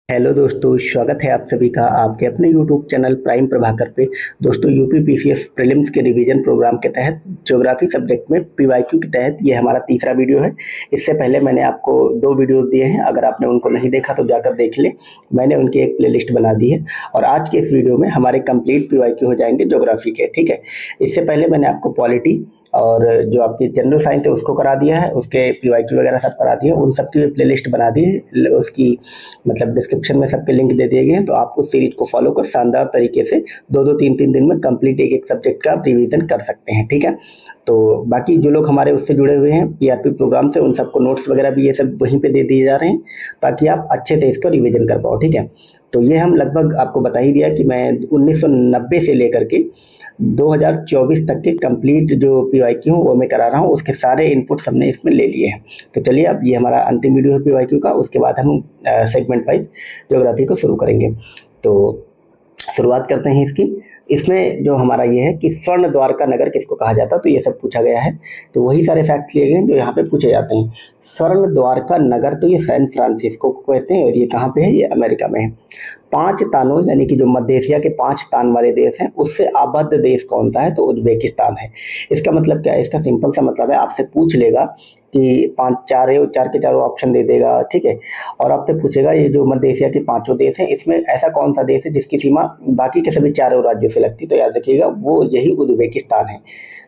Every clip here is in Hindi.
हेलो दोस्तों, स्वागत है आप सभी का आपके अपने यूट्यूब चैनल प्राइम प्रभाकर पे। दोस्तों, यूपी पीसीएस प्रीलिम्स के रिवीजन प्रोग्राम के तहत ज्योग्राफी सब्जेक्ट में पीवाईक्यू के तहत ये हमारा तीसरा वीडियो है। इससे पहले मैंने आपको 2 वीडियोस दिए हैं, अगर आपने उनको नहीं देखा तो जाकर देख ले। मैंने उनकी एक प्लेलिस्ट बना दी है और आज के इस वीडियो में हमारे कंप्लीट पीवाईक्यू हो जाएंगे ज्योग्राफी के। ठीक है, इससे पहले मैंने आपको पॉलिटी और जो आपकी जनरल साइंस है उसको करा दिया है, उसके पीवाईक्यू वगैरह सब करा दिए, उन सब की प्लेलिस्ट बना दी है। उसकी मतलब डिस्क्रिप्शन में सबके लिंक दे दिए गए हैं, तो आप उस सीरीज को फॉलो कर शानदार तरीके से 2-2 3-3 दिन में कंप्लीट एक एक सब्जेक्ट का रिवीजन कर सकते हैं। ठीक है, तो बाकी जो लोग हमारे उससे जुड़े हुए हैं पीआरपी प्रोग्राम से, उन सबको नोट्स वगैरह भी ये सब वहीं पे दे दिए जा रहे हैं ताकि आप अच्छे से इसका रिवीजन कर पाओ। ठीक है, तो ये हम लगभग आपको बता ही दिया कि मैं 1990 से लेकर के 2024 तक के कंप्लीट जो पीवाईक्यू हूँ वो मैं करा रहा हूँ, उसके सारे इनपुट्स हमने इसमें ले लिए हैं। तो चलिए, अब ये हमारा अंतिम वीडियो है पीवाईक्यू का, उसके बाद हम सेगमेंट वाइज ज्योग्राफी को शुरू करेंगे। तो शुरुआत करते हैं इसकी। इसमें जो हमारा ये है कि स्वर्ण द्वार का नगर किसको कहा जाता है, तो ये सब पूछा गया है। तो वही सारे फैक्ट्स लिए गए हैं जो यहाँ पे पूछे जाते हैं। स्वर्ण द्वार का नगर, तो ये सैन फ्रांसिस्को को कहते हैं और ये कहाँ पे है, ये अमेरिका में है। 5 तानों यानी कि जो मध्य एशिया के 5 तान वाले देश हैं उससे आबद्ध देश कौन सा है, तो उज्बेकिस्तान है। इसका मतलब क्या है, इसका सिंपल सा मतलब है, आपसे पूछ लेगा कि 5 4 के चारों ऑप्शन दे देगा। ठीक है, और आपसे पूछेगा ये जो मध्य एशिया के 5 देश हैं इसमें ऐसा कौन सा देश है जिसकी सीमा बाकी के सभी 4 राज्यों से लगती, तो याद रखिएगा वो यही उज्बेकिस्तान है।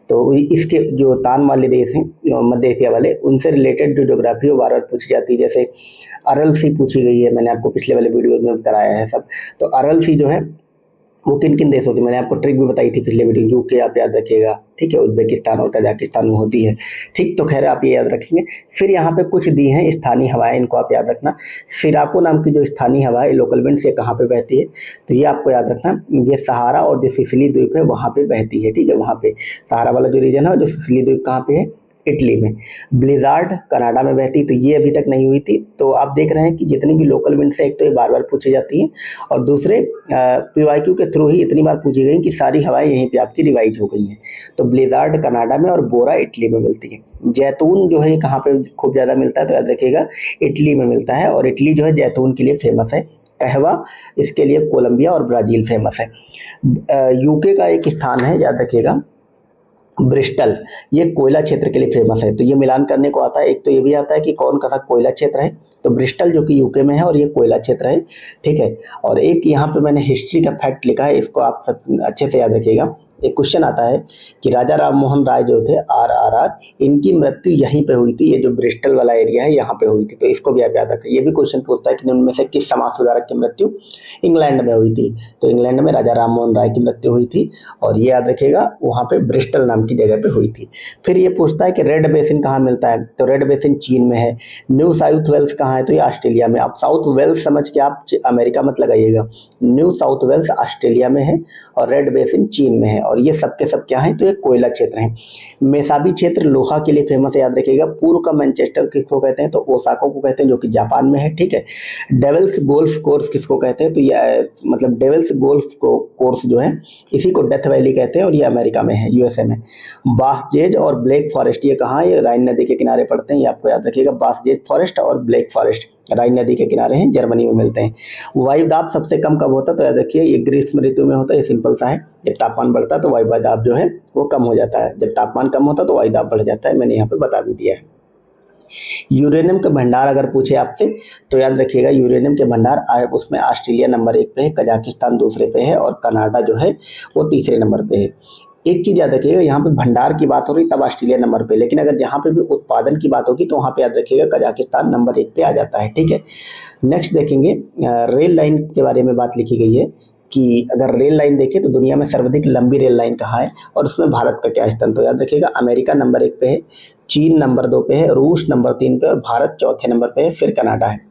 तो इसके जो तान वाले देश हैं मध्य एशिया वाले, उनसे रिलेटेड जो ज्योग्राफी वो बार बार पूछी जाती है। जैसे अरल सी पूछी गई है, मैंने आपको पिछले वाले वीडियोस में कराया है सब। तो अरल सी जो है वो किन किन देशों से, मैंने आपको ट्रिक भी बताई थी पिछले वीडियो, यूके आप याद रखिएगा। ठीक है, उज्बेकिस्तान और कजाकिस्तान में होती है। ठीक, तो खैर आप ये याद रखेंगे। फिर यहाँ पे कुछ दी हैं स्थानीय हवाएं, इनको आप याद रखना। सिराको नाम की जो स्थानीय हवा है लोकल विंड से कहाँ पे बहती है, तो ये आपको याद रखना, ये सहारा और जो सिसिली द्वीप है वहाँ पे बहती है। ठीक है, वहाँ पे सहारा वाला जो रीजन है, जो सिसिली द्वीप कहाँ पे है, इटली में। ब्लिजार्ड कनाडा में बहती, तो ये अभी तक नहीं हुई थी। तो आप देख रहे हैं कि जितनी भी लोकल विंड से, एक तो ये बार बार पूछी जाती हैं और दूसरे पीवाईक्यू के थ्रू ही इतनी बार पूछी गई कि सारी हवाएं यहीं पे आपकी रिवाइज हो गई हैं। तो ब्लिजार्ड कनाडा में और बोरा इटली में मिलती है। जैतून जो है कहाँ पे खूब ज़्यादा मिलता है, तो याद रखिएगा इटली में मिलता है, और इटली जो है जैतून के लिए फेमस है। कहवा इसके लिए कोलंबिया और ब्राज़ील फेमस है। यूके का एक स्थान है, याद रखिएगा ब्रिस्टल, ये कोयला क्षेत्र के लिए फेमस है। तो ये मिलान करने को आता है, एक तो ये भी आता है कि कौन सा कोयला क्षेत्र है, तो ब्रिस्टल जो कि यूके में है और ये कोयला क्षेत्र है। ठीक है, और एक यहाँ पे मैंने हिस्ट्री का फैक्ट लिखा है, इसको आप सब अच्छे से याद रखिएगा। एक क्वेश्चन आता है कि राजा राम मोहन राय जो थे RRR, इनकी मृत्यु यहीं पे हुई थी, ये जो ब्रिस्टल वाला एरिया है यहाँ पे हुई थी। तो इसको भी आप याद रखें। ये भी क्वेश्चन पूछता है कि उनमें से किस समाज सुधारक की मृत्यु इंग्लैंड में हुई थी, तो इंग्लैंड में राजा राम मोहन राय की मृत्यु हुई थी, और ये याद रखिएगा वहाँ पे ब्रिस्टल नाम की जगह पे हुई थी। फिर ये पूछता है कि रेड बेसिन कहाँ मिलता है, तो रेड बेसिन चीन में है। न्यू साउथ वेल्स कहाँ है, तो ये ऑस्ट्रेलिया में। आप साउथ वेल्स समझ के आप अमेरिका मत लगाइएगा, न्यू साउथ वेल्स ऑस्ट्रेलिया में है और रेड बेसिन चीन में है। और ये सब के सब क्या है, तो ये कोयला क्षेत्र है। मेसाबी क्षेत्र लोहा के लिए फेमस है, याद रखिएगा। पूर्व का मैनचेस्टर किसको कहते हैं, तो ओसाका को कहते हैं, जो कि जापान में है। ठीक है, डेविल्स गोल्फ कोर्स किसको कहते हैं, तो ये मतलब डेविल्स गोल्फ कोर्स जो है इसी को डेथ वैली कहते हैं और ये अमेरिका में है, यूएसए में। बासजेज और ब्लैक फॉरेस्ट ये कहाँ है, ये राइन नदी के किनारे पड़ते हैं, ये आपको याद रखिएगा। बासजेज फॉरेस्ट और ब्लैक फॉरेस्ट राइन नदी के किनारे हैं, जर्मनी में मिलते हैं। वायुदाब सबसे कम कब होता है, तो याद रखिए ये ग्रीष्म ऋतु में होता है। ये सिंपल सा है, जब तापमान बढ़ता है तो वायुदाब जो है वो कम हो जाता है, जब तापमान कम होता है तो वायुदाब बढ़ जाता है। मैंने यहाँ पे बता भी दिया है। यूरेनियम के भंडार अगर पूछे आपसे, तो याद रखिएगा यूरेनियम के भंडार उसमें ऑस्ट्रेलिया नंबर 1 पे है, कजाकिस्तान दूसरे पे है और कनाडा जो है वो तीसरे नंबर पे है। एक चीज याद रखिएगा, यहाँ पे भंडार की बात हो रही तब ऑस्ट्रेलिया नंबर पे, लेकिन अगर जहाँ पे भी उत्पादन की बात होगी तो वहाँ पे याद रखिएगा कजाकिस्तान नंबर 1 पे आ जाता है। ठीक है, नेक्स्ट देखेंगे रेल लाइन के बारे में बात लिखी गई है कि अगर रेल लाइन देखें तो दुनिया में सर्वाधिक लंबी रेल लाइन कहाँ है और उसमें भारत का क्या स्थान, तो याद रखिएगा अमेरिका नंबर 1 पे है, चीन नंबर 2 पे है, रूस नंबर 3 पे और भारत चौथे नंबर पे है, फिर कनाडा है।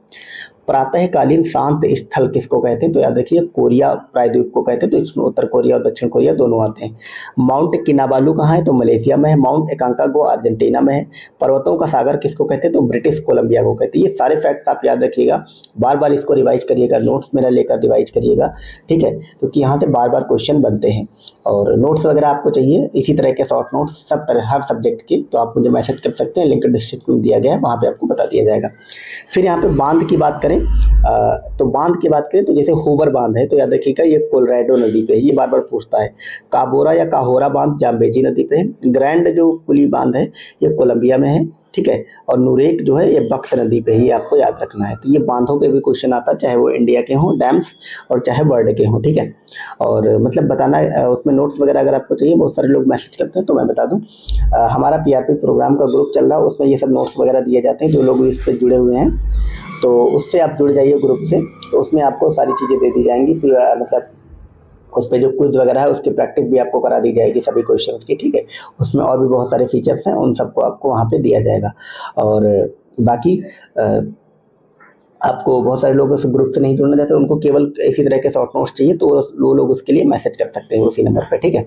प्रातःकालीन शांत स्थल किसको कहते हैं, तो याद रखिए कोरिया प्रायद्वीप को कहते हैं। तो इसमें उत्तर कोरिया और दक्षिण कोरिया दोनों आते हैं। माउंट किनाबालू कहाँ है, तो मलेशिया में है। माउंट एकांकागुआ अर्जेंटीना में है। पर्वतों का सागर किसको कहते हैं, तो ब्रिटिश कोलंबिया को कहते हैं। ये सारे फैक्ट्स आप याद रखिएगा, बार बार इसको रिवाइज करिएगा, नोट्स मेरा लेकर रिवाइज करिएगा। ठीक है, क्योंकि यहाँ से बार बार क्वेश्चन बनते हैं। और नोट्स वगैरह आपको चाहिए इसी तरह के शॉर्ट नोट्स सब तरह हर सब्जेक्ट के, तो आप मुझे मैसेज कर सकते हैं, लिंक डिस्क्रिप्शन में दिया गया है, वहाँ पे आपको बता दिया जाएगा। फिर यहाँ पे बांध की बात करें करें तो बांध की बात करें तो जैसे होबर बांध है तो याद रखिएगा ये कोलोराडो नदी पे है, ये बार बार पूछता है। काबोरा या काहोरा बांध जाम्बेजी नदी पे है। ग्रैंड जो कुली बांध है ये कोलंबिया में है, ठीक है। और नूरेक जो है ये बक्स नदी पे ही, आपको याद रखना है। तो ये बांधों पे भी क्वेश्चन आता है, चाहे वो इंडिया के हों डैम्स और चाहे वर्ल्ड के हों, ठीक है। और मतलब बताना उसमें नोट्स वगैरह अगर आपको चाहिए, बहुत सारे लोग मैसेज करते हैं तो मैं बता दूं हमारा पीआरपी प्रोग्राम का ग्रुप चल रहा है, उसमें ये सब नोट्स वगैरह दिए जाते हैं। जो लोग इस पर जुड़े हुए हैं तो उससे आप जुड़ जाइए ग्रुप से, तो उसमें आपको सारी चीज़ें दे दी जाएंगी। मतलब उस पे जो क्विज वगैरह है उसकी प्रैक्टिस भी आपको करा दी जाएगी सभी क्वेश्चंस की, ठीक है। उसमें और भी बहुत सारे फीचर्स हैं, उन सबको आपको वहाँ पे दिया जाएगा। और बाकी आपको बहुत सारे लोग उस ग्रुप से नहीं जुड़ना चाहते, उनको केवल इसी तरह के शॉर्ट नोट्स चाहिए तो वो लोग उसके लिए मैसेज कर सकते हैं उसी नंबर पर, ठीक है।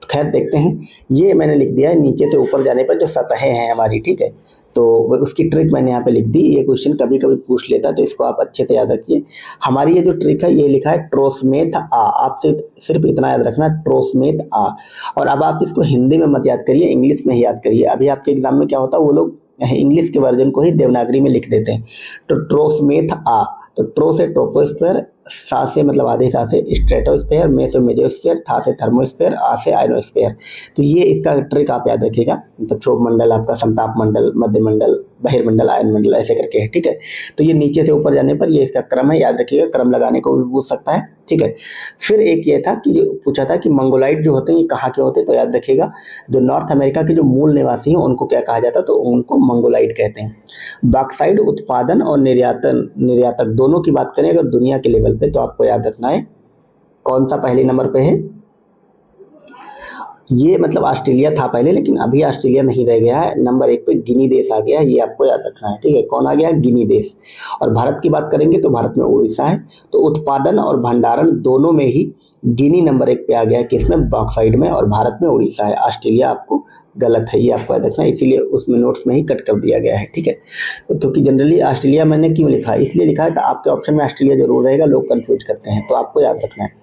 तो खैर देखते हैं, ये मैंने लिख दिया है नीचे से ऊपर जाने पर जो सतहें हैं हमारी, ठीक है। तो उसकी ट्रिक मैंने यहाँ पे लिख दी। ये क्वेश्चन कभी कभी पूछ लेता है तो इसको आप अच्छे से याद रखिए। हमारी ये जो ट्रिक है ये लिखा है ट्रोस्मेथ आ, आपसे सिर्फ इतना याद रखना ट्रोस्मेथ आ। और अब आप इसको हिंदी में मत याद करिए, इंग्लिश में ही याद करिए। अभी आपके एग्जाम में क्या होता है, वो लोग इंग्लिश के वर्जन को ही देवनागरी में लिख देते हैं। तो ट्रोस्मेथ आ, तो ट्रो से ट्रोपोस्फेयर, सा से मतलब आधे सा से स्ट्रेटोस्फेयर, में से मेजोस्फेयर, था से थर्मोस्फेयर, आ से आयनोस्फेयर। तो ये इसका ट्रिक आप याद रखिएगा। तो क्षोभ मंडल आपका समताप मंडल, मध्य मंडल, बहिर्मंडल, आयन मंडल, ऐसे करके है, ठीक है। तो ये नीचे से ऊपर जाने पर ये इसका क्रम है, याद रखिएगा। क्रम लगाने को भी पूछ सकता है, ठीक है। फिर एक ये था कि जो पूछा था कि मंगोलाइट जो होते हैं ये कहाँ के होते हैं, तो याद रखिएगा जो नॉर्थ अमेरिका के जो मूल निवासी हैं उनको क्या कहा जाता है, तो उनको मंगोलाइट कहते हैं। बॉक्साइट उत्पादन और निर्यातक दोनों की बात करें अगर दुनिया के लेवल पे, तो आपको याद रखना है कौन सा पहले नंबर पे है। ये मतलब ऑस्ट्रेलिया था पहले, लेकिन अभी ऑस्ट्रेलिया नहीं रह गया है, नंबर 1 पे गिनी देश आ गया है, ये आपको याद रखना है, ठीक है। कौन आ गया, गिनी देश। और भारत की बात करेंगे तो भारत में उड़ीसा है। तो उत्पादन और भंडारण दोनों में ही गिनी नंबर 1 पे आ गया है, किसमें, बॉक्साइट में, और भारत में उड़ीसा है। ऑस्ट्रेलिया आपको गलत है, ये आपको याद रखना है, इसीलिए उसमें नोट्स में ही कट कर दिया गया है, ठीक है। क्योंकि जनरली ऑस्ट्रेलिया मैंने क्यों लिखा है, इसलिए लिखा है तो आपके ऑप्शन में ऑस्ट्रेलिया जरूर रहेगा, लोग कंफ्यूज करते हैं, तो आपको याद रखना है।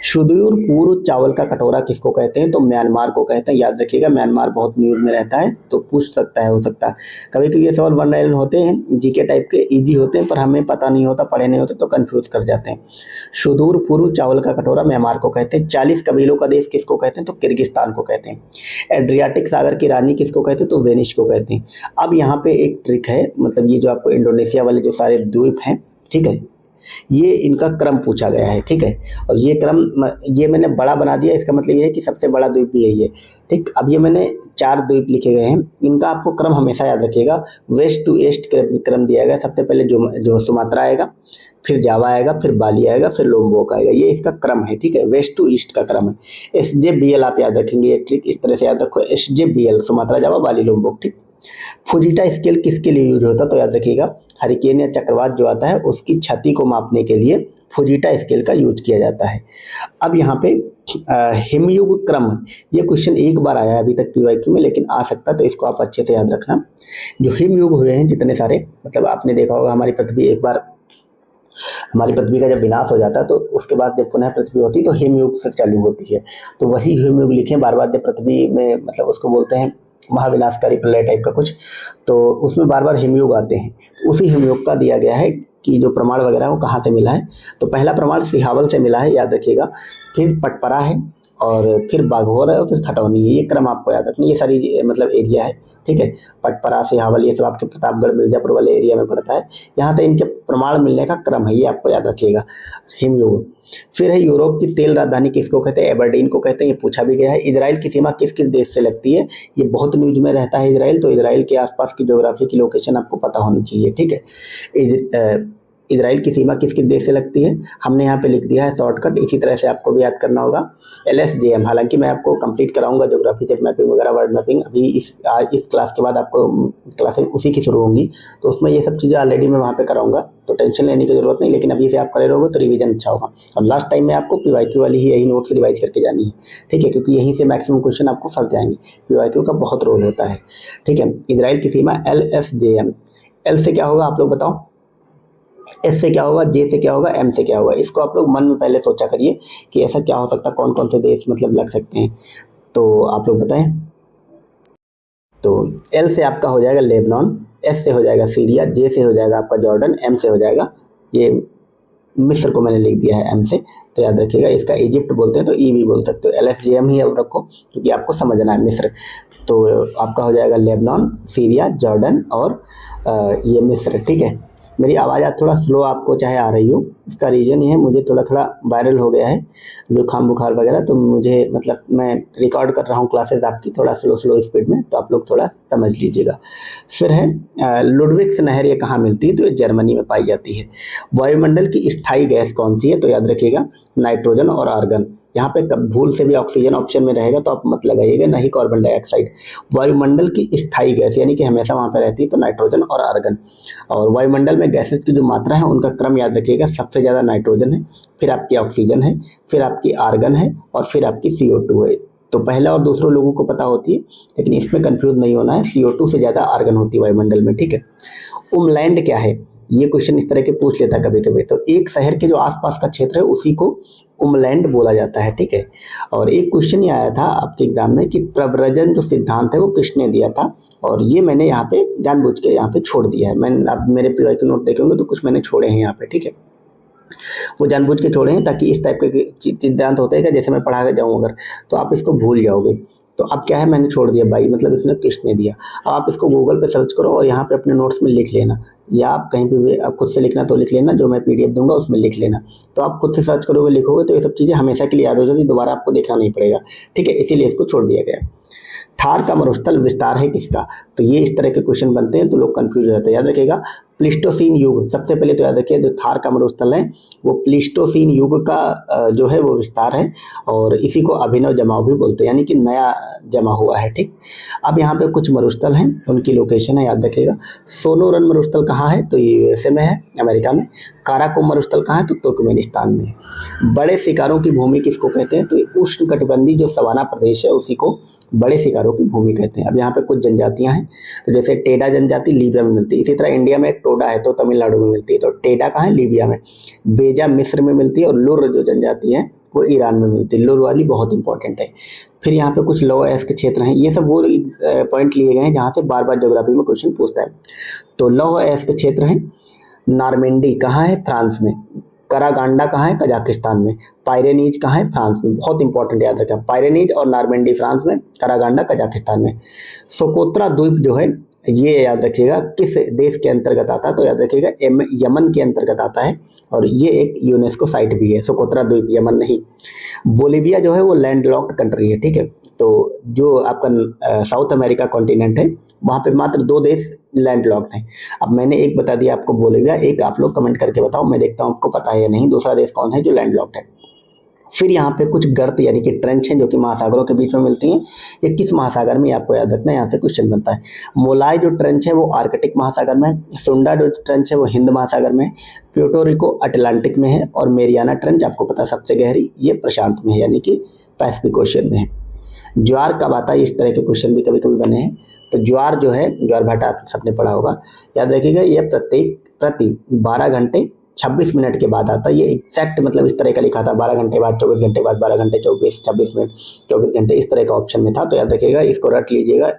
सुदूर पूर्व चावल का कटोरा किसको कहते हैं, तो म्यांमार को कहते हैं, याद रखिएगा। म्यांमार बहुत न्यूज में रहता है तो पूछ सकता है, हो सकता है कभी कभी ये सवाल वर्नाइल होते हैं, जीके टाइप के, इजी होते हैं, पर हमें पता नहीं होता, पढ़े नहीं होते तो कंफ्यूज कर जाते हैं। सुदूर पूर्व चावल का कटोरा म्यांमार को कहते हैं। 40 कबीलों का देश किसको कहते हैं, तो किर्गिस्तान को कहते हैं। एड्रियाटिक सागर की रानी किसको कहते हैं, तो वेनिस को कहते हैं। अब यहाँ पे एक ट्रिक है, मतलब ये जो आपको इंडोनेशिया वाले जो सारे द्वीप हैं, ठीक है, ये इनका क्रम पूछा गया है, ठीक है। और ये क्रम ये मैंने बड़ा बना दिया, इसका मतलब ये है कि सबसे बड़ा द्वीप भी यही है, ठीक। अब ये मैंने 4 द्वीप लिखे गए हैं, इनका आपको क्रम हमेशा याद रखिएगा। वेस्ट टू ईस्ट क्रम दिया गया, सबसे पहले जो सुमात्रा आएगा, फिर जावा आएगा, फिर बाली आएगा, फिर लोम्बोक आएगा, ये इसका क्रम है, ठीक है। वेस्ट टू ईस्ट का क्रम है। SJBL आप याद रखेंगे, ये ट्रिक इस तरह से याद रखो, SJBL सुमात्रा, जावा, बाली, लोम्बोक, ठीक। फुजीटा स्केल किसके लिए यूज होता है, तो याद रखिएगा हरिकेन या चक्रवात जो आता है उसकी क्षति को मापने के लिए फुजीटा स्केल का यूज किया जाता है। अब यहाँ पे हिमयुग क्रम, ये क्वेश्चन एक बार आया है अभी तक PYQ में, लेकिन आ सकता है, तो इसको आप अच्छे से याद रखना। जो हिमयुग हुए हैं जितने सारे, मतलब आपने देखा होगा हमारी पृथ्वी एक बार, हमारी पृथ्वी का जब विनाश हो जाता है तो उसके बाद जब पुनः पृथ्वी होती है तो हिमयुग से चालू होती है। तो वही हिमयुग लिखे बार बार, जब पृथ्वी में मतलब उसको बोलते हैं महाविनाशकारी प्रलय टाइप का कुछ, तो उसमें बार बार हिमयुग आते हैं। तो उसी हिमयुग का दिया गया है कि जो प्रमाण वगैरह है वो कहाँ से मिला है, तो पहला प्रमाण सिहावल से मिला है, याद रखिएगा। फिर पटपरा है, और फिर बाघोर है, और फिर खतौनी है। ये क्रम आपको याद रखना, ये सारी मतलब एरिया है, ठीक है। पटपरा, सिहावल, ये सब आपके प्रतापगढ़, मिर्जापुर वाले एरिया में पड़ता है। यहाँ से इनके प्रमाण मिलने का क्रम है, ये आपको याद रखिएगा, हिमयुग। फिर है यूरोप की तेल राजधानी किसको कहते हैं, एबरडीन को कहते हैं, ये पूछा भी गया है। इजराइल की सीमा किस किस देश से लगती है, ये बहुत न्यूज में रहता है इजराइल, तो इजराइल के आसपास की ज्योग्राफी की लोकेशन आपको पता होनी चाहिए, ठीक है। इजराइल की सीमा किस किस देश से लगती है, हमने यहाँ पे लिख दिया है शॉर्टकट, इसी तरह से आपको भी याद करना होगा। LSJM, हालांकि मैं आपको कंप्लीट कराऊंगा ज्योग्राफी, जब मैपिंग वगैरह, वर्ल्ड मैपिंग, अभी इस क्लास के बाद आपको क्लासेस उसी की शुरू होंगी, तो उसमें ये सब चीज़ें ऑलरेडी मैं वहाँ पे कराऊंगा, तो टेंशन लेने की जरूरत नहीं। लेकिन अभी से आप करे रहोगे तो रिवीजन अच्छा होगा। और लास्ट टाइम में आपको PYQ वाली ही यही नोट्स रिवाइज करके जानी है, ठीक है, क्योंकि यहीं से मैक्सिमम क्वेश्चन आपको फंस जाएंगे। PYQ का बहुत रोल होता है, ठीक है। इजराइल की सीमा LSJM, L से क्या होगा आप लोग बताओ, S से क्या होगा, J से क्या होगा, M से क्या होगा। इसको आप लोग मन में पहले सोचा करिए कि ऐसा क्या हो सकता है, कौन कौन से देश मतलब लग सकते हैं, तो आप लोग बताएं। तो L से आपका हो जाएगा लेबनान, S से हो जाएगा सीरिया, J से हो जाएगा आपका जॉर्डन, M से हो जाएगा ये मिस्र को मैंने लिख दिया है एम से, तो याद रखिएगा। इसका इजिप्ट बोलते हैं तो ई भी बोल सकते हो, LFJM ही अब रखो क्योंकि आपको समझना है मिस्र। तो आपका हो जाएगा लेबनान, सीरिया, जॉर्डन और ये मिस्र। ठीक है, मेरी आवाज़ आज थोड़ा स्लो आपको चाहे आ रही हो, इसका रीज़न ये है मुझे थोड़ा थोड़ा वायरल हो गया है जुकाम बुखार वगैरह, तो मुझे मतलब मैं रिकॉर्ड कर रहा हूँ क्लासेस आपकी थोड़ा स्लो स्लो स्पीड में, तो आप लोग थोड़ा समझ लीजिएगा। फिर है लुडविग्स नहर, ये कहाँ मिलती है? तो ये जर्मनी में पाई जाती है। वायुमंडल की स्थायी गैस कौन सी है? तो याद रखिएगा नाइट्रोजन और आर्गन। यहाँ पे कब भूल से भी ऑक्सीजन ऑप्शन में रहेगा तो आप मत लगाइएगा, नहीं कार्बन डाइऑक्साइड। वायुमंडल की स्थायी गैस यानी कि हमेशा वहाँ पे रहती है तो नाइट्रोजन और आर्गन। और वायुमंडल में गैसेज की जो मात्रा है उनका क्रम याद रखिएगा, सबसे ज़्यादा नाइट्रोजन है, फिर आपकी ऑक्सीजन है, फिर आपकी आर्गन है और फिर आपकी CO2 है। तो पहला और दूसरे लोगों को पता होती है, लेकिन इसमें कंफ्यूज नहीं होना है, CO2 से ज़्यादा आर्गन होती है वायुमंडल में। ठीक है, उमलैंड क्या है? ये क्वेश्चन इस तरह के पूछ लेता है कभी कभी। तो एक शहर के जो आसपास का क्षेत्र है उसी को उमलैंड बोला जाता है। ठीक है, और एक क्वेश्चन ये आया था आपके एग्जाम में कि प्रव्रजन जो सिद्धांत है वो किसने दिया था? और ये मैंने यहाँ पे जानबूझ के यहाँ पे छोड़ दिया है। मैंने आप मेरे PYQ नोट देखेंगे तो कुछ मैंने छोड़े हैं यहाँ पे। ठीक है, वो जानबूझ के छोड़े हैं ताकि इस टाइप के सिद्धांत होते हैं कि जैसे मैं पढ़ा के जाऊँ अगर तो आप इसको भूल जाओगे। तो अब क्या है, मैंने छोड़ दिया बाई, मतलब इसने किसने दिया। अब आप इसको गूगल पे सर्च करो और यहाँ पे अपने नोट्स में लिख लेना, या आप कहीं पे भी आप खुद से लिखना तो लिख लेना, जो मैं PDF दूंगा उसमें लिख लेना। तो आप खुद से सर्च करोगे, लिखोगे तो ये सब चीज़ें हमेशा के लिए याद हो जाती, दोबारा आपको देखना नहीं पड़ेगा। ठीक है, इसीलिए इसको छोड़ दिया गया। थार का मरुस्थल विस्तार है किसका? तो ये इस तरह के क्वेश्चन बनते हैं तो लोग कंफ्यूज हो जाते हैं। याद रखिएगा प्लीस्टोसीन युग, सबसे पहले तो याद रखिए जो थार का मरुस्थल है वो प्लीस्टोसीन युग का जो है वो विस्तार है, और इसी को अभिनव जमाव भी बोलते हैं, यानी कि नया जमा हुआ है। ठीक, अब यहाँ पे कुछ मरुस्थल हैं, उनकी लोकेशन है, याद रखिएगा। सोनोरन मरुस्थल कहाँ है? तो ये USA में है, अमेरिका में। काराकोरम मरुस्थल कहाँ है? तो तुर्कमेनिस्तान में। बड़े शिकारों की भूमि किसको कहते हैं? तो उष्णकटिबंधीय जो सवाना प्रदेश है उसी को बड़े शिकारों की भूमि कहते हैं। अब यहाँ पे कुछ जनजातियां हैं, तो जैसे टेडा जनजाति लीबिया में मिलती है, इसी तरह इंडिया में एक टोडा है तो तमिलनाडु में मिलती है, तो टेडा कहाँ है? लीबिया में। बेजा मिस्र में मिलती है, और लुर जो जनजाति है वो ईरान में मिलती है। लुर वाली बहुत इंपॉर्टेंट है। फिर यहाँ पे कुछ लो एस के क्षेत्र हैं, ये सब वो पॉइंट लिए गए हैं जहाँ से बार बार ज्योग्राफी में क्वेश्चन पूछता है। तो लो एस के क्षेत्र हैं। नार्मेंडी कहाँ है? फ्रांस में। करागांडा कहाँ है? कजाकिस्तान में। पायरेनीज कहाँ है? फ्रांस में। बहुत इंपॉर्टेंट याद रखें, पायरेनीज और नार्मेंडी फ्रांस में, करागांडा कजाकिस्तान में। सोकोत्रा द्वीप जो है ये याद रखिएगा किस देश के अंतर्गत आता है? तो याद रखिएगा यमन के अंतर्गत आता है, और ये एक यूनेस्को साइट भी है। सोकोत्रा द्वीप यमन नहीं। बोलीविया जो है वो लैंडलॉक्ड कंट्री है। ठीक है, तो जो आपका साउथ अमेरिका कॉन्टिनेंट है वहाँ पे मात्र 2 देश लैंडलॉक्ड हैं। अब मैंने एक बता दिया आपको बोलीविया, एक आप लोग कमेंट करके बताओ, मैं देखता हूँ आपको पता है या नहीं, दूसरा देश कौन है जो लैंडलॉक्ड है। फिर यहाँ पे कुछ गर्त यानी कि ट्रेंच हैं जो कि महासागरों के बीच में मिलती हैं। ये किस महासागर में, आपको याद रखना है, यहाँ से क्वेश्चन बनता है। मोलाई जो ट्रेंच है वो आर्कटिक महासागर में है। सुंडा जो ट्रेंच है वो हिंद महासागर में है। प्यूर्टोरिको अटलांटिक में है, और मेरियाना ट्रेंच आपको पता सबसे गहरी ये प्रशांत में है, यानी कि पैसिफिक ओशियन में है। ज्वार कब आता है? इस तरह के क्वेश्चन भी कभी कभी बने हैं। तो ज्वार जो है, ज्वार भाटा आप सबने पढ़ा होगा, याद रखिएगा ये प्रति 12 घंटे 26 मिनट के बाद आता है। ये एग्जैक्ट मतलब इस तरह का लिखा था, 12 घंटे बाद, 24 घंटे बाद, 12 घंटे 26 मिनट, 24 घंटे, इस तरह का ऑप्शन में था। तो याद रखिएगा, इसको रट लीजिएगा।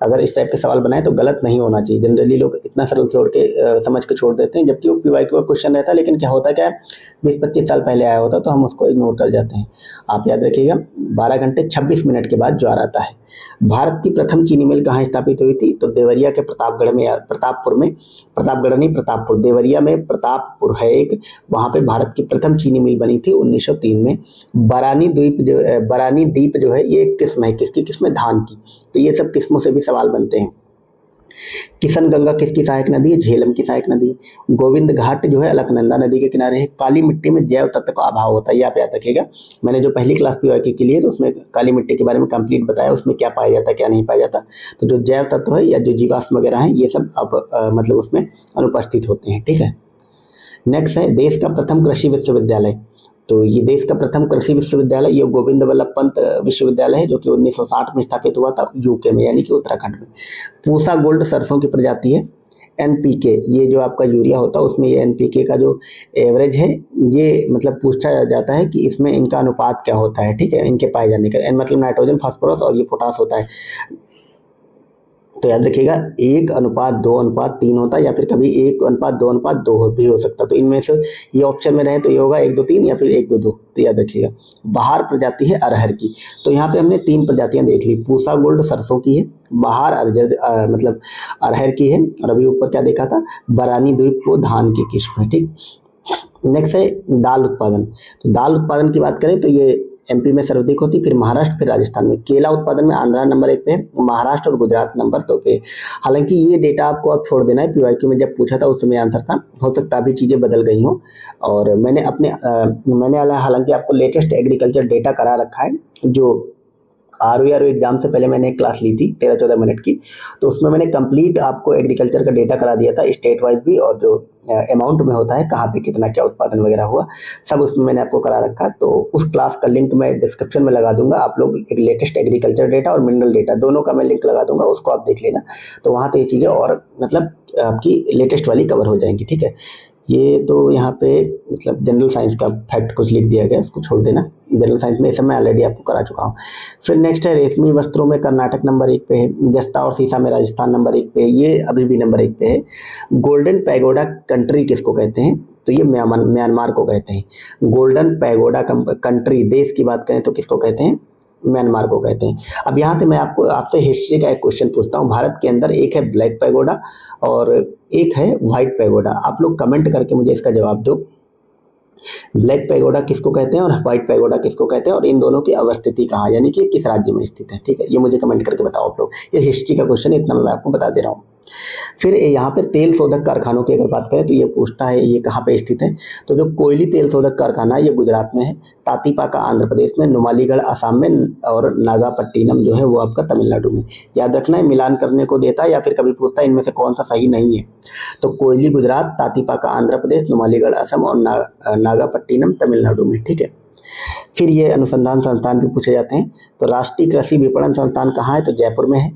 अगर इस टाइप के सवाल बनाए तो गलत नहीं होना चाहिए। जनरली लोग इतना सरल छोड़ के समझ के छोड़ देते हैं, जबकि वो PYQ का क्वेश्चन रहता है, लेकिन क्या होता है, क्या 20-25 साल पहले आया होता तो हम उसको इग्नोर कर जाते हैं। आप याद रखिएगा 12 घंटे 26 मिनट के बाद ज्वार आता है। भारत की प्रथम चीनी मिल कहाँ स्थापित हुई थी? तो देवरिया के प्रतापगढ़ में, प्रतापपुर में, प्रतापगढ़ नहीं प्रतापपुर, देवरिया में प्रतापपुर है एक, वहाँ पे भारत की प्रथम चीनी मिल बनी थी 1903 में। बरानी द्वीप जो है ये किस्म है, किसकी किस्म है? धान की। तो ये सब किस्मों से भी सवाल बनते हैं। किशन गंगा किसकी सहायक नदी है? झेलम की सहायक नदी है। गोविंद घाट जो है अलकनंदा नदी के किनारे है। काली मिट्टी में जैव तत्व का अभाव होता है, ये आप याद रखिएगा। मैंने जो पहली क्लास PYQ के लिए तो उसमें काली मिट्टी के बारे में कंप्लीट बताया, उसमें क्या पाया जाता है क्या नहीं पाया जाता। तो जो जैव तत्व है या जो जीवाश्म वगैरह है ये सब अब मतलब उसमें अनुपस्थित होते हैं। ठीक है, नेक्स्ट है देश का प्रथम कृषि विश्वविद्यालय। तो ये देश का प्रथम कृषि विश्वविद्यालय ये गोविंद वल्लभ पंत विश्वविद्यालय है, जो कि 1960 में स्थापित हुआ था UK में, यानी कि उत्तराखंड में। पूसा गोल्ड सरसों की प्रजाति है। NPK ये जो आपका यूरिया होता है उसमें ये NPK का जो एवरेज है ये मतलब पूछा जाता है कि इसमें इनका अनुपात क्या होता है। ठीक है, इनके पाए जाने का, N मतलब नाइट्रोजन, फास्फोरस, और ये पोटास होता है। तो याद रखिएगा 1:2:3 होता है, या फिर कभी 1:2:2 भी हो सकता है। तो इनमें से ये ऑप्शन में रहे तो ये होगा 1:2:3 या फिर 1:2:2। तो याद रखिएगा। बहार प्रजाति है अरहर की। तो यहाँ पे हमने 3 प्रजातियां देख ली। पूसा गोल्ड सरसों की है, बहार मतलब अरहर की है, और अभी ऊपर क्या देखा था, बरानी द्वीप को धान की किस्म है। ठीक। नेक्स्ट है दाल उत्पादन। तो दाल उत्पादन की बात करें तो ये एमपी में सर्वाधिक होती, फिर महाराष्ट्र, फिर राजस्थान में। केला उत्पादन में आंध्र नंबर 1 पे है, महाराष्ट्र और गुजरात नंबर 2 पे है। हालांकि ये डेटा आपको अब छोड़ देना है, पीवाईक्यू में जब पूछा था उस समय आंसर था, हो सकता अभी चीजें बदल गई हों। और मैंने हालांकि आपको लेटेस्ट एग्रीकल्चर डेटा करा रखा है, जो आर एग्जाम से पहले मैंने एक क्लास ली थी 13-14 मिनट की। तो उसमें मैंने कंप्लीट आपको एग्रीकल्चर का डेटा करा दिया था, स्टेट वाइज भी, और जो अमाउंट में होता है, कहाँ पे कितना क्या उत्पादन वगैरह हुआ, सब उसमें मैंने आपको करा रखा। तो उस क्लास का लिंक मैं डिस्क्रिप्शन में लगा दूंगा। आप लोग एक लेटेस्ट एग्रीकल्चर डेटा और मिनरल डेटा दोनों का मैं लिंक लगा दूंगा, उसको आप देख लेना। तो वहाँ तो ये चीज़ें और मतलब आपकी लेटेस्ट वाली कवर हो जाएंगी। ठीक है। ये तो यहाँ पे मतलब जनरल साइंस का फैक्ट कुछ लिख दिया गया, इसको छोड़ देना। जनरल साइंस में ये सब मैं ऑलरेडी आपको करा चुका हूँ। फिर नेक्स्ट है रेशमी वस्त्रों में कर्नाटक नंबर 1 पे है, जस्ता और सीसा में राजस्थान नंबर 1 पे है, ये अभी भी नंबर 1 पे है। गोल्डन पैगोडा कंट्री किसको कहते हैं, तो ये म्यांमार को कहते हैं। गोल्डन पैगोडा कंट्री देश की बात करें तो किसको कहते हैं, म्यांमार को कहते हैं। अब यहाँ से मैं आपसे हिस्ट्री का एक क्वेश्चन पूछता हूँ। भारत के अंदर एक है ब्लैक पैगोडा और एक है व्हाइट पैगोडा। आप लोग कमेंट करके मुझे इसका जवाब दो, ब्लैक पैगोडा किसको कहते हैं और व्हाइट पैगोडा किसको कहते हैं, और इन दोनों की अवस्थिति कहाँ, यानी कि किस राज्य में स्थित है। ठीक है, ये मुझे कमेंट करके बताओ आप लोग। ये हिस्ट्री का क्वेश्चन है, इतना मैं आपको बता दे रहा हूँ। फिर यहाँ पे तेल शोधक कारखानों की अगर बात करें तो ये पूछता है ये कहाँ पे स्थित है। तो जो कोयली तेल शोधक कारखाना है ये गुजरात में है, तातीपाका आंध्र प्रदेश में, नुमालीगढ़ असम में, और नागापट्टिनम जो है वो आपका तमिलनाडु में। याद रखना है, मिलान करने को देता है या फिर कभी पूछता है इनमें से कौन सा सही नहीं है। तो कोयली गुजरात, तातीपाका आंध्र प्रदेश, नुमालीगढ़ असम और नागापट्टिनम तमिलनाडु में। ठीक है। फिर ये अनुसंधान संस्थान भी पूछे जाते हैं। तो राष्ट्रीय कृषि विपणन संस्थान कहाँ है, तो जयपुर में है।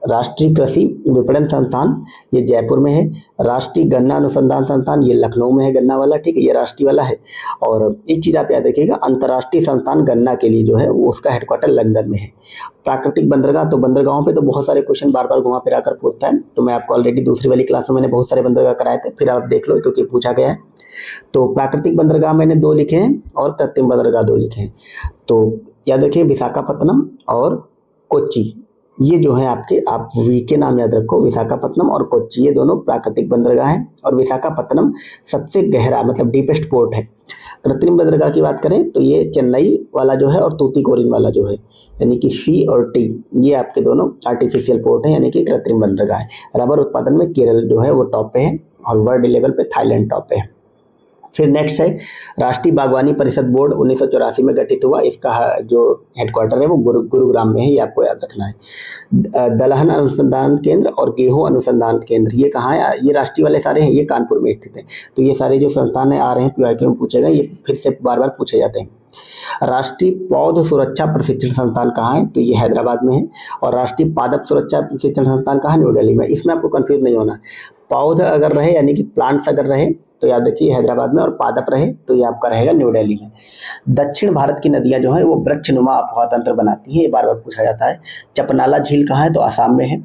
राष्ट्रीय कृषि विपणन संस्थान ये जयपुर में है। राष्ट्रीय गन्ना अनुसंधान संस्थान ये लखनऊ में है, गन्ना वाला। ठीक है, ये राष्ट्रीय वाला है। और एक चीज़ आप याद रखिएगा, अंतर्राष्ट्रीय संस्थान गन्ना के लिए जो है वो उसका हेडक्वार्टर लंदन में है। प्राकृतिक बंदरगाह, तो बंदरगाहों पे तो बहुत सारे क्वेश्चन बार बार घुमा फिरा कर पूछता है। तो मैं आपको ऑलरेडी दूसरी वाली क्लास में मैंने बहुत सारे बंदरगाह कराए थे, फिर आप देख लो क्योंकि पूछा गया है। तो प्राकृतिक बंदरगाह मैंने 2 लिखे हैं और कृत्रिम बंदरगाह 2 लिखे हैं। तो याद रखिए विशाखापत्तनम और कोच्चि, ये जो है आपके, आप वी के नाम याद रखो, विशाखापत्तनम और कोच्चि, ये दोनों प्राकृतिक बंदरगाह हैं। और विशाखापत्तनम सबसे गहरा मतलब डीपेस्ट पोर्ट है। कृत्रिम बंदरगाह की बात करें तो ये चेन्नई वाला जो है और तूतीकोरिन वाला जो है, यानी कि सी और टी, ये आपके दोनों आर्टिफिशियल पोर्ट है, यानी कि कृत्रिम बंदरगाह है। रबर उत्पादन में केरल जो है वो टॉप पे है, और वर्ल्ड लेवल पे थाईलैंड टॉप पे है। फिर नेक्स्ट है राष्ट्रीय बागवानी परिषद बोर्ड 1984 में गठित हुआ। इसका जो हेडक्वार्टर है वो गुरुग्राम में है, ये आपको याद रखना है। दलहन अनुसंधान केंद्र और गेहूं अनुसंधान केंद्र ये कहाँ है, ये राष्ट्रीय वाले सारे हैं, ये कानपुर में स्थित है। तो ये सारे जो संस्थान आ रहे हैं पीवाईक्यू में पूछे गए, ये फिर से बार बार पूछे जाते हैं। राष्ट्रीय पौध सुरक्षा प्रशिक्षण संस्थान कहाँ है, तो ये हैदराबाद में है। और राष्ट्रीय पादप सुरक्षा प्रशिक्षण संस्थान कहाँ है, न्यू दिल्ली में। इसमें आपको कंफ्यूज नहीं होना, पौध अगर रहे यानी कि प्लांट्स अगर रहे तो याद रखिए हैदराबाद में, और पादप रहे तो ये आपका रहेगा न्यू दिल्ली में। दक्षिण भारत की नदियां जो है वो वृक्षनुमा अपवाह तंत्र बनाती हैं, ये बार बार पूछा जाता है। चपनाला झील कहाँ है, तो आसाम में है।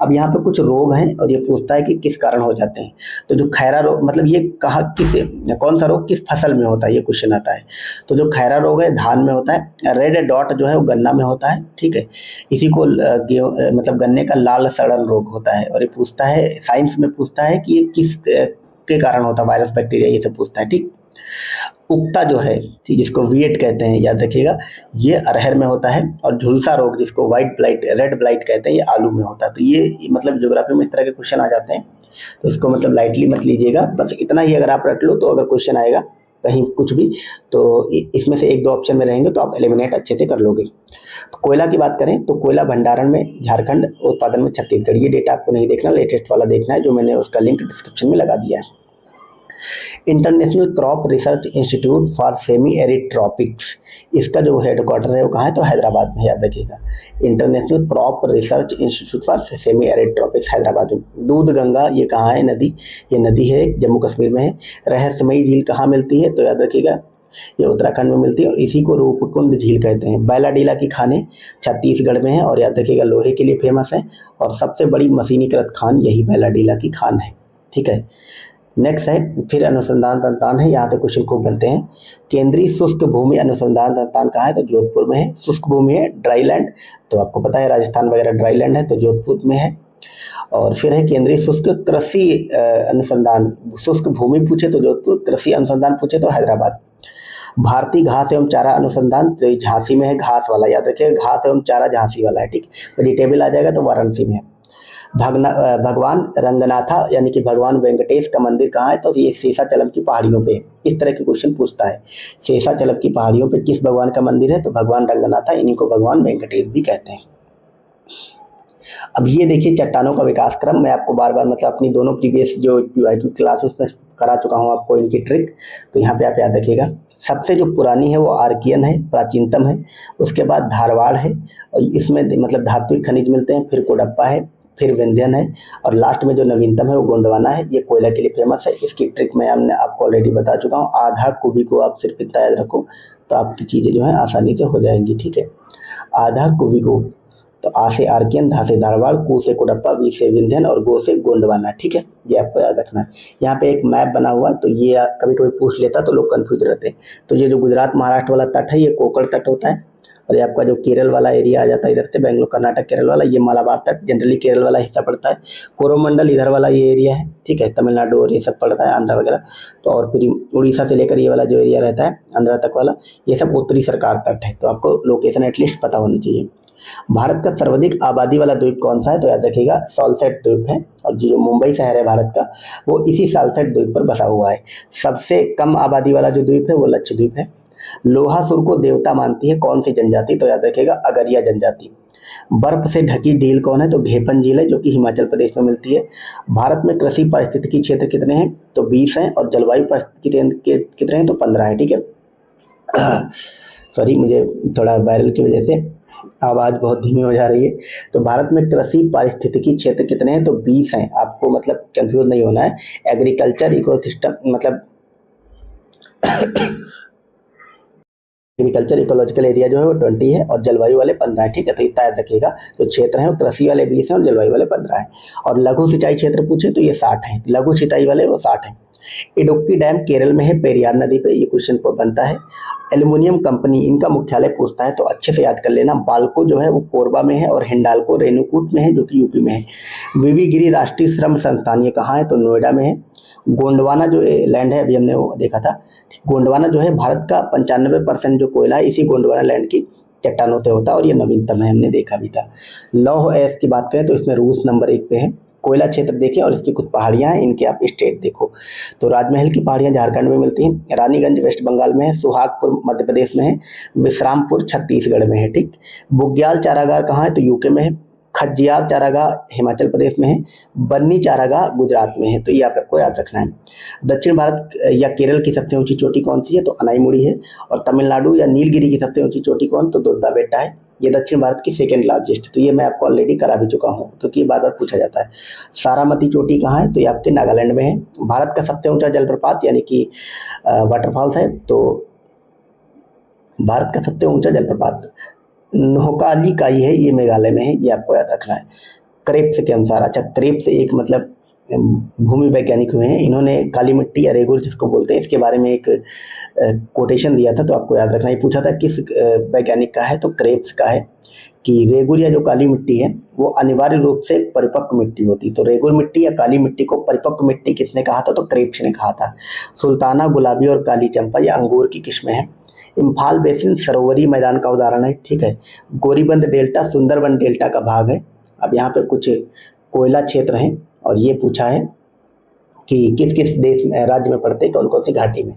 अब यहाँ पे कुछ रोग हैं और ये पूछता है कि किस कारण हो जाते हैं। तो जो खैरा रोग मतलब ये कौन सा रोग किस फसल में होता है, ये क्वेश्चन आता है। तो जो खैरा रोग है धान में होता है। रेड डॉट जो है वो गन्ना में होता है। ठीक है, इसी को मतलब गन्ने का लाल सड़न रोग होता है। और ये पूछता है साइंस में, पूछता है कि ये किस के कारण होता है, वायरस बैक्टीरिया, ये सब पूछता है। ठीक। उक्ता जो है जिसको वीएट कहते हैं, याद रखिएगा, ये अरहर में होता है। और झुलसा रोग जिसको रेड ब्लाइट कहते हैं, ये आलू में होता है। तो ये मतलब ज्योग्राफी में इस तरह के क्वेश्चन आ जाते हैं, तो इसको मतलब लाइटली मत लीजिएगा। बस इतना ही अगर आप रट लो तो अगर क्वेश्चन आएगा कहीं कुछ भी तो इसमें से 1-2 ऑप्शन में रहेंगे तो आप एलिमिनेट अच्छे से कर लोगे। तो कोयला की बात करें तो कोयला भंडारण में झारखंड, उत्पादन में छत्तीसगढ़। ये डेटा आपको नहीं देखना, लेटेस्ट वाला देखना है, जो मैंने उसका लिंक डिस्क्रिप्शन में लगा दिया है। International crop research institute for semi arid tropics, इसका जो हेडक्वार्टर है वो कहाँ है, तो हैदराबाद में, याद रखिएगा। International crop research institute for semi arid tropics Hyderabad में। दूध गंगा ये कहाँ है नदी, ये नदी है जम्मू कश्मीर में है। रहस्यमयी झील कहाँ मिलती है, तो याद रखिएगा ये उत्तराखंड में मिलती है और इसी को रूपकुंड झील कहते हैं। बैलाडीला की खानें छत्तीसगढ़ में है और याद रखिएगा लोहे के लिए फेमस है और सबसे बड़ी मशीनीकृत खान यही बैलाडीला की खान है। ठीक है, नेक्स्ट है फिर अनुसंधान संस्थान है, यहाँ से क्वेश्चन खूब बनते हैं। केंद्रीय शुष्क भूमि अनुसंधान संस्थान कहाँ है, तो जोधपुर में है। शुष्क भूमि है ड्राई लैंड, तो आपको पता है राजस्थान वगैरह ड्राई लैंड है, तो जोधपुर में है। और फिर है केंद्रीय शुष्क कृषि अनुसंधान, शुष्क भूमि पूछे तो जोधपुर, कृषि अनुसंधान पूछे तो हैदराबाद। भारतीय घास एवं चारा अनुसंधान तो झांसी में है, घास वाला याद रखिए, घास एवं चारा झांसी वाला है। ठीक, वेजिटेबल आ जाएगा तो वाराणसी में है। भगवान रंगनाथा यानी कि भगवान वेंकटेश का मंदिर कहाँ है, तो ये शेषाचलम की पहाड़ियों पे। इस तरह के क्वेश्चन पूछता है, शेषाचलम की पहाड़ियों पे किस भगवान का मंदिर है, तो भगवान रंगनाथा, इन्हीं को भगवान वेंकटेश भी कहते हैं। अब ये देखिए चट्टानों का विकास क्रम, मैं आपको बार बार मतलब अपनी दोनों प्रीवियस जो पीवाईक्यू क्लासेस में करा चुका हूँ आपको इनकी ट्रिक, तो यहाँ पे आप याद रखिएगा। सबसे जो पुरानी है वो आर्कियन है, प्राचीनतम है। उसके बाद धारवाड़ है और इसमें मतलब धात्विक खनिज मिलते हैं। फिर कोडप्पा है, फिर विंध्यन है और लास्ट में जो नवीनतम है वो गोंडवाना है। ये कोयला के लिए फेमस है। इसकी ट्रिक मैं आपको ऑलरेडी बता चुका हूँ। आधा कुबी को आप सिर्फ इतना याद रखो तो आपकी चीज़ें जो है आसानी से हो जाएंगी। ठीक है, आधा कुबी को, तो आ से आर्कियन, धा से धारवाड़, कू से कोडप्पा, वी से विंध्यन और गो से गोंडवाना। ठीक है, ये आपको याद रखना है। यहाँ पे एक मैप बना हुआ है, तो ये कभी कभी पूछ लेता तो लोग कंफ्यूज रहते हैं। तो ये जो गुजरात महाराष्ट्र वाला तट है ये कोकण तट होता है और ये आपका जो केरल वाला एरिया आ जाता है इधर से, बेंगलोर कर्नाटक केरल वाला, ये मालाबार तट जनरली केरल वाला हिस्सा पड़ता है। कोरोमंडल इधर वाला ये एरिया है। ठीक है, तमिलनाडु और ये सब पड़ता है, आंध्रा वगैरह। तो और फिर उड़ीसा से लेकर ये वाला जो एरिया रहता है आंध्रा तक वाला, ये सब उत्तरी सरकार तट है। तो आपको लोकेशन एटलीस्ट पता होनी चाहिए। भारत का सर्वाधिक आबादी वाला द्वीप कौन सा है, तो याद रखिएगा सॉल्सेट द्वीप है। और जो मुंबई शहर है भारत का वो इसी सॉल्सेट द्वीप पर बसा हुआ है। सबसे कम आबादी वाला जो द्वीप है वो लक्षद्वीप है। लोहासुर को देवता मानती है कौन सी जनजाति, तो याद रखिएगा अगरिया जनजाति। बर्फ से ढकी झील कौन है, तो घेपन झील है जो कि हिमाचल प्रदेश में मिलती है। भारत में कृषि पारिस्थितिकी क्षेत्र कितने हैं, तो 20 हैं और जलवायु पारिस्थितिकी कितने हैं, तो 15 है। ठीक है, सॉरी मुझे थोड़ा वायरल की वजह से आवाज़ बहुत धीमी हो जा रही है। तो भारत में कृषि पारिस्थितिकी क्षेत्र कितने हैं, तो 20 हैं। आपको मतलब कंफ्यूज नहीं होना है। एग्रीकल्चर इकोसिस्टम मतलब एग्रीकल्चर इकोलॉजिकल एरिया जो है वो 20 है और जलवायु वाले 15 है। ठीक है, तो इतना याद रखिएगा। तो क्षेत्र है वो कृषि वाले 20 हैं और जलवायु वाले 15 है। और लघु सिंचाई क्षेत्र पूछे तो ये 60 है, लघु सिंचाई वाले वो 60 है। इडुक्की डैम केरल में है, पेरियार नदी पे, ये क्वेश्चन पर बनता है। एल्युमिनियम कंपनी, इनका मुख्यालय पूछता है तो अच्छे से याद कर लेना। बाल्को जो है वो कोरबा में है और हिंडाल्को रेणुकूट में है जो कि यूपी में है। वीवी गिरी राष्ट्रीय श्रम संस्थान ये कहाँ है, तो नोएडा में है। गोंडवाना जो लैंड है अभी हमने वो देखा था, गोंडवाना जो है भारत का 95% जो कोयला है इसी गोंडवाना लैंड की चट्टानों से होता है और ये नवीनतम है, हमने देखा भी था। लौह अयस्क की बात करें तो इसमें रूस नंबर 1 पे है। कोयला क्षेत्र देखें और इसकी कुछ पहाड़ियां हैं, इनके आप स्टेट देखो। तो राजमहल की पहाड़ियां झारखंड में मिलती हैं, रानीगंज वेस्ट बंगाल में है, सुहागपुर मध्य प्रदेश में है, विश्रामपुर छत्तीसगढ़ में है। ठीक, बुग्याल चारागाह कहाँ है, तो यूके में है। खज्जियार चारागाह हिमाचल प्रदेश में है। बन्नी चारागाह गुजरात में है। तो ये आपको याद रखना है। दक्षिण भारत या केरल की सबसे ऊंची चोटी कौन सी है, तो अनाईमुड़ी है। और तमिलनाडु या नीलगिरी की सबसे ऊंची चोटी कौन, तो दोद्दा बेट्टा है। ये दक्षिण भारत की सेकेंड लार्जेस्ट, तो ये मैं आपको ऑलरेडी करा भी चुका हूँ क्योंकि बार बार पूछा जाता है। सारामती चोटी कहाँ है, तो ये आपके नागालैंड में है। भारत का सबसे ऊंचा जलप्रपात यानी कि वाटरफॉल्स है, तो भारत का सबसे ऊंचा जलप्रपात नोहकाली काई है, ये मेघालय में है, ये आपको याद रखना है क्रेप्स के अनुसार। अच्छा, क्रेप्स एक मतलब भूमि वैज्ञानिक हुए हैं, इन्होंने काली मिट्टी या रेगुर जिसको बोलते हैं इसके बारे में एक कोटेशन दिया था, तो आपको याद रखना। ये पूछा था किस वैज्ञानिक का है, तो क्रेप्स का है कि रेगुर या जो काली मिट्टी है वो अनिवार्य रूप से परिपक्व मिट्टी होती। तो रेगुर मिट्टी या काली मिट्टी को परिपक्व मिट्टी किसने कहा था, तो क्रेप्स ने कहा था। सुल्ताना, गुलाबी और काली चंपा ये अंगूर की किस्में हैं। इम्फाल बेसिन सरोवरी मैदान का उदाहरण है। ठीक है, गोरीबंद डेल्टा सुंदरबन डेल्टा का भाग है। अब यहाँ पे कुछ कोयला क्षेत्र हैं और ये पूछा है कि किस किस देश में राज्य में पड़ते हैं, कौन कौन सी घाटी में।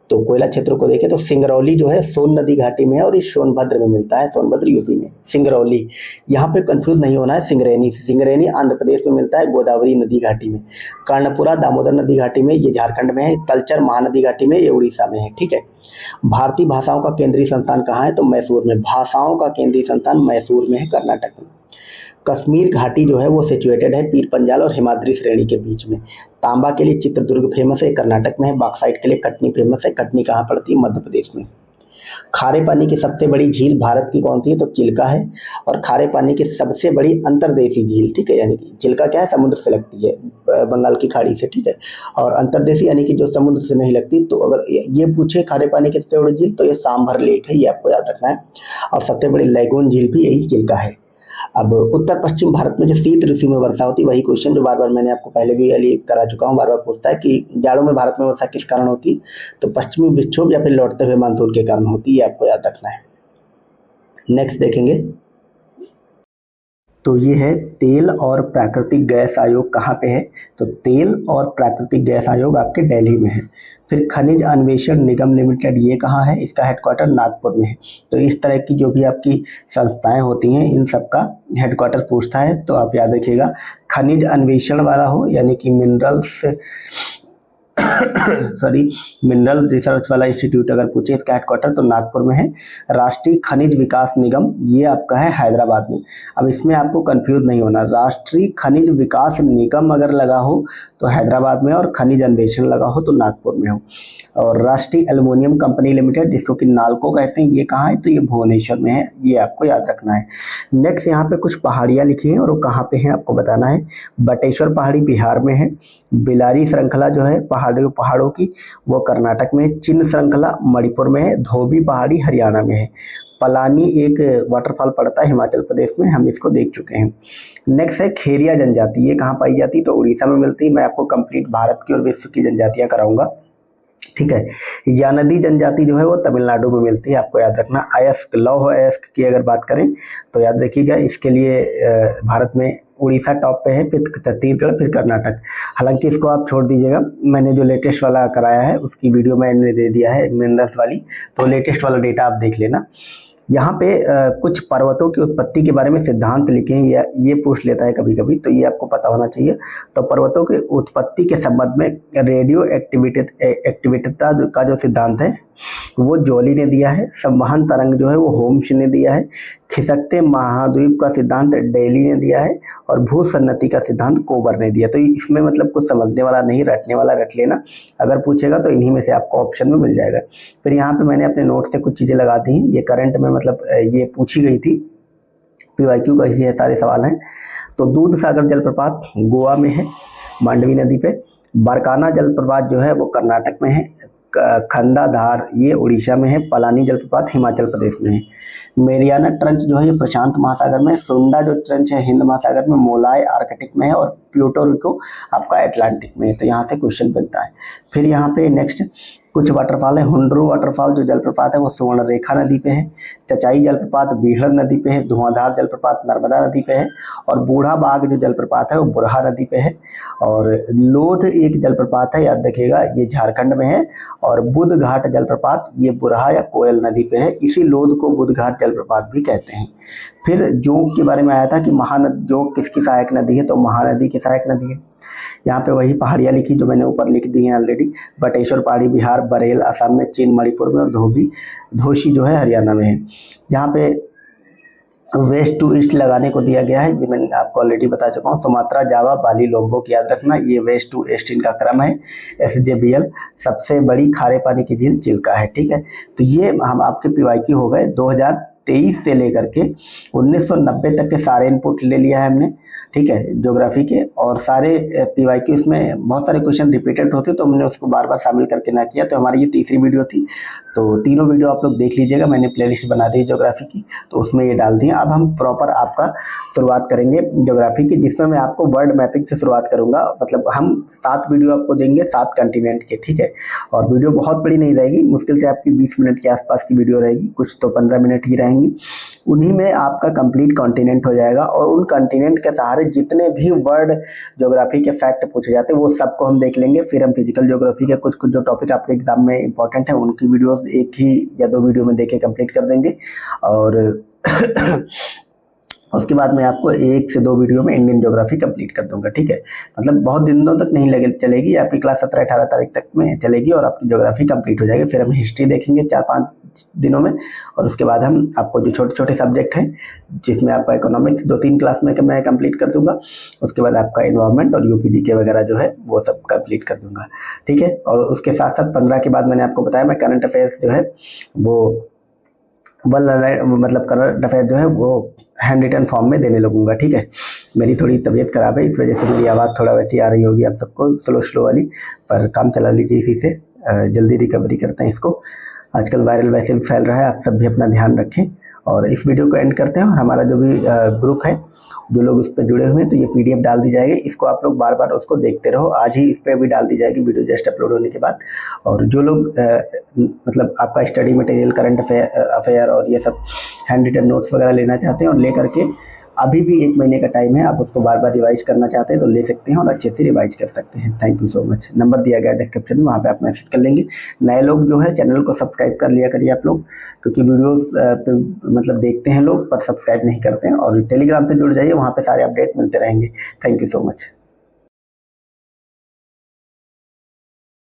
तो कोयला क्षेत्रों को देखें तो सिंगरौली जो है सोन नदी घाटी में है और इस सोनभद्र में मिलता है, सोनभद्र यूपी में। सिंगरौली, यहाँ पे कंफ्यूज नहीं होना है। सिंगरैनी, सिंगरैनी आंध्र प्रदेश में मिलता है, गोदावरी नदी घाटी में। कर्णपुरा दामोदर नदी घाटी में, ये झारखंड में है। तलचर महानदी घाटी में, ये उड़ीसा में है। ठीक है, भारतीय भाषाओं का केंद्रीय संस्थान कहाँ है, तो मैसूर में। भाषाओं का केंद्रीय संस्थान मैसूर में है, कर्नाटक में। कश्मीर घाटी जो है वो सिचुएटेड है पीर पंजाल और हिमाद्री श्रेणी के बीच में। तांबा के लिए चित्रदुर्ग फेमस है, कर्नाटक में है। बॉक्साइट के लिए कटनी फेमस है, कटनी कहाँ पड़ती है? मध्य प्रदेश में। खारे पानी की सबसे बड़ी झील भारत की कौन सी है? तो चिल्का है। और खारे पानी की सबसे बड़ी अंतर्देशीय झील, ठीक है, यानी कि चिल्का क्या है, समुद्र से लगती है, बंगाल की खाड़ी से, ठीक है। और अंतर्देशीय यानी कि जो समुद्र से नहीं लगती। तो अगर ये पूछे खारे पानी की सबसे बड़ी झील, तो ये सांभर लेक है, ये आपको याद रखना है। और सबसे बड़ी लैगून झील भी यही चिल्का है। अब उत्तर पश्चिम भारत में जो शीत ऋतु में वर्षा होती है, वही क्वेश्चन जो बार बार मैंने आपको पहले भी अली करा चुका हूँ, बार बार पूछता है कि जाड़ों में भारत में वर्षा किस कारण होती है? तो पश्चिमी विक्षोभ या फिर लौटते हुए मानसून के कारण होती है, आपको याद रखना है। नेक्स्ट देखेंगे, तो ये है तेल और प्राकृतिक गैस आयोग कहाँ पे है? तो तेल और प्राकृतिक गैस आयोग आपके दिल्ली में है। फिर खनिज अन्वेषण निगम लिमिटेड, ये कहाँ है? इसका हेडक्वार्टर नागपुर में है। तो इस तरह की जो भी आपकी संस्थाएं होती हैं, इन सब का हेडक्वार्टर पूछता है, तो आप याद रखिएगा खनिज अन्वेषण वाला हो, यानी कि मिनरल्स मिनरल रिसर्च वाला इंस्टीट्यूट अगर पूछे, इसका हेडक्वार्टर तो नागपुर में है। राष्ट्रीय खनिज विकास निगम, ये आपका है हैदराबाद में। अब इसमें आपको कंफ्यूज नहीं होना, राष्ट्रीय खनिज विकास निगम अगर लगा हो तो हैदराबाद में, और खनिज अन्वेषण लगा हो तो नागपुर में हो। और राष्ट्रीय एल्युमिनियम कंपनी लिमिटेड, जिसको कि नाल्को कहते हैं, ये कहाँ है? तो ये भुवनेश्वर में है, ये आपको याद रखना है। नेक्स्ट यहाँ पे कुछ पहाड़ियाँ लिखी हैं और वो कहाँ पे हैं आपको बताना है। बटेश्वर पहाड़ी बिहार में है। बिलारी श्रृंखला जो है पहाड़ों की, वो कर्नाटक में है। चिन्ह श्रृंखला मणिपुर में है। धोबी पहाड़ी हरियाणा में है। पलानी एक वाटरफॉल पड़ता है हिमाचल प्रदेश में, हम इसको देख चुके हैं। नेक्स्ट है खेरिया जनजाति, ये कहाँ पाई जाती है? तो उड़ीसा में मिलती है। मैं आपको कंप्लीट भारत की और विश्व की जनजातियां कराऊंगा, ठीक है। यानदी जनजाति जो है वो तमिलनाडु में मिलती है, आपको याद रखना। अयस्क, लौह अयस्क की अगर बात करें तो याद रखिएगा, इसके लिए भारत में उड़ीसा टॉप पे है, फिर छत्तीसगढ़, फिर कर्नाटक। हालांकि इसको आप छोड़ दीजिएगा, मैंने जो लेटेस्ट वाला कराया है उसकी वीडियो मैंने दे दिया है मिनरल्स वाली, तो लेटेस्ट वाला डेटा आप देख लेना। यहाँ पे कुछ पर्वतों की उत्पत्ति के बारे में सिद्धांत लिखे हैं, या ये पूछ लेता है कभी कभी, तो ये आपको पता होना चाहिए। तो पर्वतों की उत्पत्ति के संबंध में रेडियो एक्टिविटीता का जो सिद्धांत है वो जोली ने दिया है। संवहन तरंग जो है वो होम्स ने दिया है। खिसकते महाद्वीप का सिद्धांत डेली ने दिया है। और भूसन्नति का सिद्धांत कोबर ने दिया। तो इसमें मतलब कुछ समझने वाला नहीं, रटने वाला रट लेना, अगर पूछेगा तो इन्हीं में से आपको ऑप्शन में मिल जाएगा। फिर यहाँ पे मैंने अपने नोट से कुछ चीज़ें लगा दी हैं, ये करंट में मतलब ये पूछी गई थी, PYQ का ये सारे सवाल हैं। तो दूध सागर जलप्रपात गोवा में है, मांडवी नदी पे। बरकाना जलप्रपात जो है वो कर्नाटक में है। खंडाधार ये उड़ीसा में है। पलानी जलप्रपात हिमाचल प्रदेश में है। मेरियाना ट्रंच जो है ये प्रशांत महासागर में। सुंडा जो ट्रंच है हिंद महासागर में। मोलाई आर्कटिक में है। और प्यूर्टो रिको आपका अटलांटिक में है। तो यहाँ से क्वेश्चन बनता है। फिर यहाँ पे नेक्स्ट कुछ वाटरफॉल है। हुंड्रू वाटरफॉल जो जलप्रपात है वो सुवर्णरेखा नदी पे है। चचाई जलप्रपात बीहड़ नदी पे है। धुआंधार जलप्रपात नर्मदा नदी पे है। और बूढ़ा बाग जो जलप्रपात है वो बुरहा नदी पे है। और लोध एक जलप्रपात है, याद रखिएगा, ये झारखंड में है। और बुध घाट जलप्रपात ये बुरहा या कोयल नदी पे है। इसी लोध को बुध घाट जलप्रपात भी कहते हैं। फिर जोंक के बारे में आया था कि महानदी जोंक किसकी सहायक नदी है? तो महानदी की सहायक नदी है। यहाँ पे वही पहाड़ियाँ लिखी जो मैंने ऊपर लिख दी हैं ऑलरेडी। बटेश्वर पहाड़ी बिहार, बरेल असम में, चीन मणिपुर में, और धोशी जो है हरियाणा में है। यहाँ पे वेस्ट टू ईस्ट लगाने को दिया गया है, ये मैंने आपको ऑलरेडी बता चुका हूँ। सुमात्रा, जावा, बाली, लोम्बोक याद रखना, ये वेस्ट टू ईस्ट इनका क्रम है। SJBL सबसे बड़ी खारे पानी की झील चिल्का है, ठीक है। तो ये हम आपके PYQ हो गए 2023 से लेकर के 1990 तक के सारे इनपुट ले लिया है हमने, ठीक है, ज्योग्राफी के। और सारे PYQ इसमें बहुत सारे क्वेश्चन रिपीटेड होते तो हमने उसको बार बार शामिल करके ना किया। तो हमारी ये तीसरी वीडियो थी, तो तीनों वीडियो आप लोग देख लीजिएगा, मैंने प्लेलिस्ट बना दी ज्योग्राफी की, तो उसमें ये डाल दिए। अब हम प्रॉपर आपका शुरुआत करेंगे ज्योग्राफी की, जिसमें मैं आपको वर्ल्ड मैपिंग से शुरुआत करूंगा। मतलब हम 7 वीडियो आपको देंगे 7 कंटिनेंट के, ठीक है। और वीडियो बहुत बड़ी नहीं रहेगी, मुश्किल से आपकी 20 मिनट के आसपास की वीडियो रहेगी, कुछ तो 15 मिनट ही रहेंगी। उन्हीं में आपका कंप्लीट कॉन्टिनेंट हो जाएगा। और उन कॉन्टिनेंट के सहारे जितने भी वर्ल्ड ज्योग्राफी के फैक्ट पूछे जाते हैं वो सबको हम देख लेंगे। फिर हम फिजिकल ज्योग्राफी के कुछ जो टॉपिक आपके एग्जाम में इंपॉर्टेंट है उनकी वीडियोस एक ही या 2 वीडियो में देके कंप्लीट कर देंगे। और उसके बाद मैं आपको 1 से 2 वीडियो में इंडियन ज्योग्राफी कंप्लीट कर दूंगा, ठीक है। मतलब बहुत दिनों तक नहीं लगे चलेगी, आपकी क्लास 17-18 तारीख तक में चलेगी और आपकी ज्योग्राफी कंप्लीट हो जाएगी। फिर हम हिस्ट्री देखेंगे 4-5 दिनों में। और उसके बाद हम आपको जो छोटे छोटे सब्जेक्ट हैं, जिसमें आपका इकोनॉमिक्स 2-3 क्लास में मैं कंप्लीट कर दूंगा। उसके बाद आपका इन्वायरमेंट और यूपीजी के वगैरह जो है वो सब कंप्लीट कर दूंगा, ठीक है। और उसके साथ साथ 15 के बाद मैंने आपको बताया मैं करंट अफेयर्स जो है वो मतलब करंट अफेयर जो है वो हैंड रिटन फॉर्म में देने लगूंगा, ठीक है। मेरी थोड़ी तबीयत खराब है, इस वजह से मेरी आवाज़ थोड़ा वैसी आ रही होगी आप सबको, स्लो वाली, पर काम चला लीजिए इसी से, जल्दी रिकवरी करते हैं इसको। आजकल वायरल वैसे भी फैल रहा है, आप सब भी अपना ध्यान रखें। और इस वीडियो को एंड करते हैं। और हमारा जो भी ग्रुप है, जो लोग उस पर जुड़े हुए हैं, तो ये पीडीएफ डाल दी जाएगी, इसको आप लोग बार बार उसको देखते रहो। आज ही इस पर भी डाल दी जाएगी वीडियो जस्ट अपलोड होने के बाद। और जो लोग मतलब आपका स्टडी मटेरियल, करंट अफेयर और ये सब हैंड रिटन नोट्स वगैरह लेना चाहते हैं और ले करके अभी भी 1 महीने का टाइम है, आप उसको बार बार रिवाइज करना चाहते हैं तो ले सकते हैं और अच्छे से रिवाइज कर सकते हैं। Thank you so much. Number दिया गया डिस्क्रिप्शन में, वहाँ पे आप मैसेज कर लेंगे। नए लोग जो है चैनल को सब्सक्राइब कर लिया करिए आप लोग, क्योंकि वीडियोस मतलब देखते हैं लोग पर सब्सक्राइब नहीं करते हैं। और टेलीग्राम से जुड़ जाइए, वहाँ पे सारे अपडेट मिलते रहेंगे। Thank you so much.